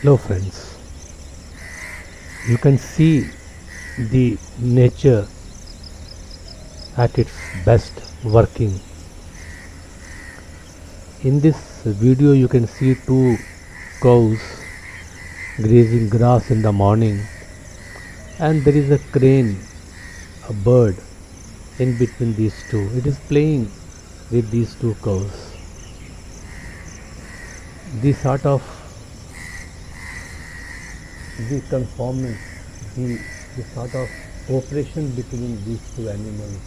Hello friends, you can see the nature at its best working. In this video you can see two cows grazing grass in the morning, and there is a crane, a bird in between these two. It is playing with these two cows. The sort of the conformance, the, the sort of cooperation between these two animals,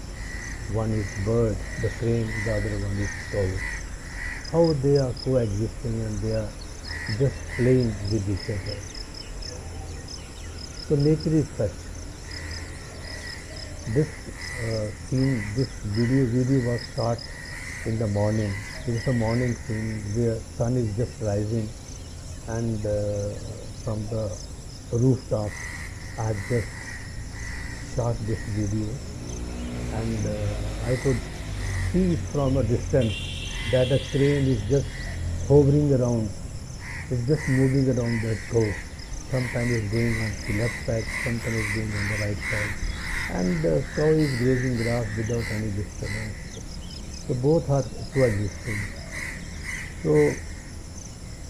one is bird, the crane, the other one is cow, how they are coexisting and they are just playing with each other. So nature is such. This scene, this video was shot in the morning. It is a morning scene where sun is just rising, and from the rooftop I had just shot this video, and I could see from a distance that a crane is just hovering around. It's just moving around that coast. Sometimes it's going on the left side, sometimes it's going on the right side, and the cow is grazing grass without any disturbance. So both are coexisting. So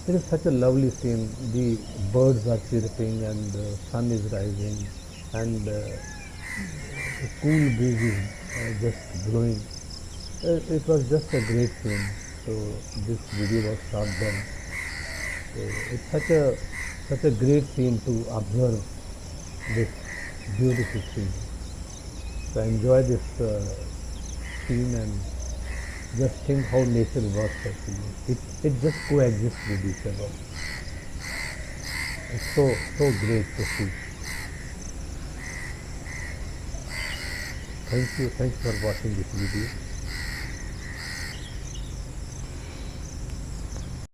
it is such a lovely scene. The birds are chirping and the sun is rising, and the cool breeze is just blowing. It was just a great scene. So this video was shot then. So it's such a great scene to observe this beautiful scene. So I enjoy this scene and just think how nature works actually. It just coexists with each other. It's so great to see. Thank you for watching this video.